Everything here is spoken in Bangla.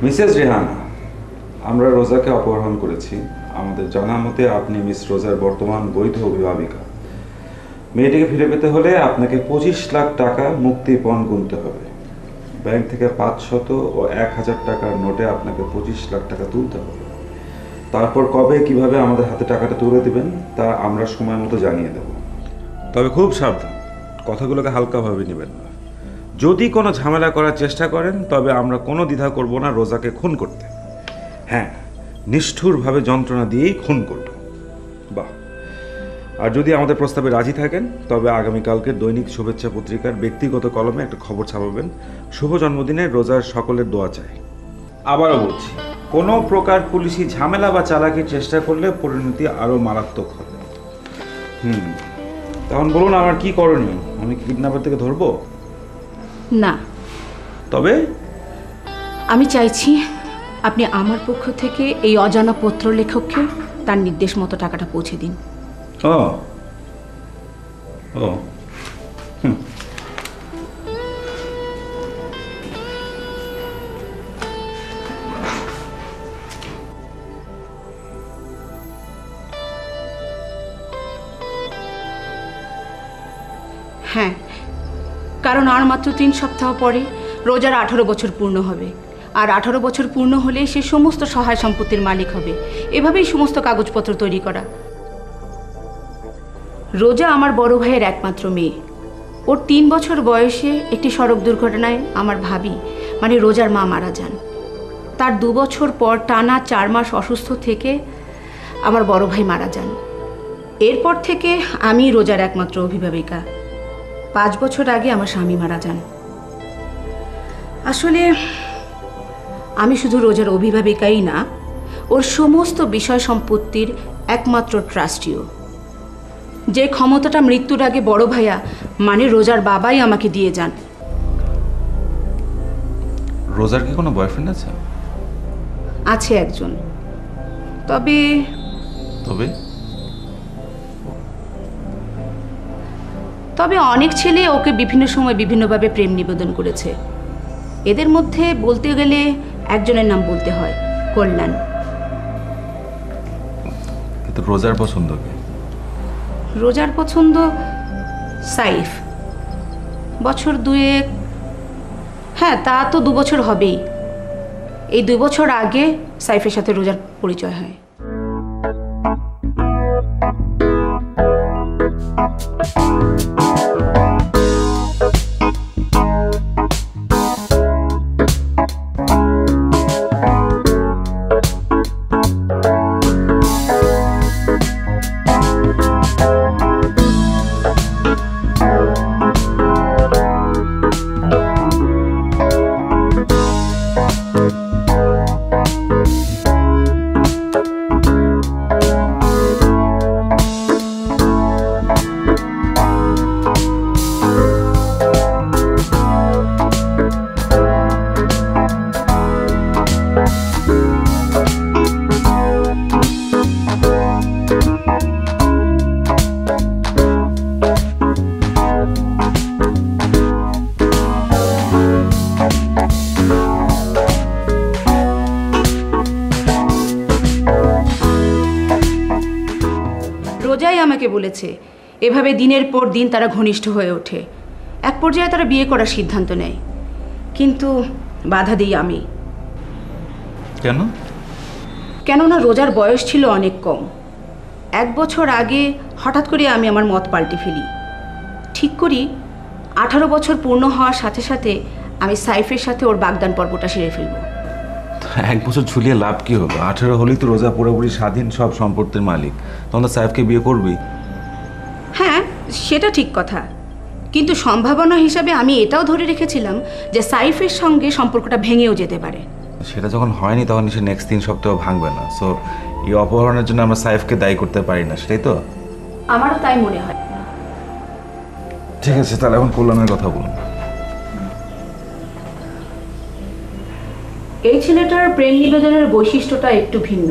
মিসেস রেহানা, আমরা রোজাকে অপহরণ করেছি। আমাদের জানা মতে আপনি মিস রোজার বর্তমান বৈধ অভিভাবিকা। মেয়েটিকে ফিরে পেতে হলে আপনাকে 25 লাখ টাকা মুক্তিপণ গুনতে হবে। ব্যাংক থেকে 500 ও 1000 টাকার নোটে আপনাকে 25 লাখ টাকা তুলতে হবে। তারপর কবে কিভাবে আমাদের হাতে টাকাটা তুলে দিবেন তা আমরা সময় মতো জানিয়ে দেব। তবে খুব সাবধান, কথাগুলোকে হালকাভাবে নেবেন না। যদি কোনো ঝামেলা করার চেষ্টা করেন তবে আমরা কোনো দ্বিধা করব না রোজাকে খুন করতে। হ্যাঁ, নিষ্ঠুরভাবে যন্ত্রণা দিয়েই খুন করব। বাহ। আর যদি আমাদের প্রস্তাবে রাজি থাকেন তবে আগামীকালকে দৈনিক শুভেচ্ছা পত্রিকার ব্যক্তিগত কলমে একটা খবর ছাপাবেন, শুভ জন্মদিনে রোজার সকলের দোয়া চাই। আবারও বলছি, কোনো প্রকার পুলিশি ঝামেলা বা চালাকির চেষ্টা করলে পরিণতি আরও মারাত্মক হবে। তখন বলুন আমার কি করণীয়? আমি কিডন্যাপার থেকে ধরবো? না। তবে আমি চাইছি আপনি আমার পক্ষ থেকে এই অজানা পত্র লেখককে তার নির্দেশ মতো টাকাটা পৌঁছে দিন। ও ও হ্যাঁ, কারণ আর মাত্র 3 সপ্তাহ পরে রোজার 18 বছর পূর্ণ হবে। আর 18 বছর পূর্ণ হলে সে সমস্ত সহায় সম্পত্তির মালিক হবে। এভাবেই সমস্ত কাগজপত্র তৈরি করা। রোজা আমার বড় ভাইয়ের একমাত্র মেয়ে। ওর 3 বছর বয়সে একটি সড়ক দুর্ঘটনায় আমার ভাবি মানে রোজার মা মারা যান। তার 2 বছর পর টানা 4 মাস অসুস্থ থেকে আমার বড় ভাই মারা যান। এরপর থেকে আমি রোজার একমাত্র অভিভাবিকা। 5 বছর আগে আমার স্বামী মারা যান। আসলে আমি শুধু রোজার অভিভাবিকাই না, ওর সমস্ত বিষয় সম্পত্তির একমাত্র ট্রাস্টিও। যে ক্ষমতাটা মৃত্যুর আগে বড় ভাইয়া মানে রোজার বাবাই আমাকে দিয়ে যান। রোজার কি কোনো বয়ফ্রেন্ড আছে? আছে একজন। তবে তবে তবে অনেক ছেলে ওকে বিভিন্ন সময় বিভিন্নভাবে প্রেম নিবেদন করেছে। এদের মধ্যে বলতে গেলে একজনের নাম বলতে হয়, কল্যাণ। কিন্তু রোজার পছন্দ কে? রোজার পছন্দ সাইফ। বছর 2 হ্যাঁ, তা তো 2 বছর হবেই। এই 2 বছর আগে সাইফের সাথে রোজার পরিচয় হয়। রোজাই আমাকে বলেছে এভাবে দিনের পর দিন তারা ঘনিষ্ঠ হয়ে ওঠে। এক পর্যায়ে তারা বিয়ে করার সিদ্ধান্ত নেয়, কিন্তু বাধা দিই আমি। কেন? কেননা রোজার বয়স ছিল অনেক কম। 1 বছর আগে হঠাৎ করে আমি আমার মত পাল্টে ফেলি। ঠিক করি 18 বছর পূর্ণ হওয়ার সাথে সাথে আমি সাইফের সাথে ওর বাগদান পর্বটা সেরে ফেলব। 1 বছর ঝুলিয়ে লাভ কি হবে? 18 হলেই তো রোজা পুরোপুরি স্বাধীন সব সম্পত্তির মালিক। তখন তো সাইফকে বিয়ে করবি। হ্যাঁ, সেটা ঠিক কথা, কিন্তু সম্ভাবনা হিসাবে আমি এটাও ধরে রেখেছিলাম যে সাইফের সঙ্গে সম্পর্কটা ভেঙেও যেতে পারে। সেটা যখন হয়নি তখন সে নেক্সট 3 সপ্তাহ ভাঙবে না। সো এই অপহরণের জন্য আমরা সাইফকে দায়ী করতে পারি না, সেটাই তো? আমারও তাই মনে হয়। ঠিক আছে, তাহলে এখন কল্যাণের কথা বলুন। এই ছেলেটার প্রেম নিবেদনের বৈশিষ্ট্যটা একটু ভিন্ন।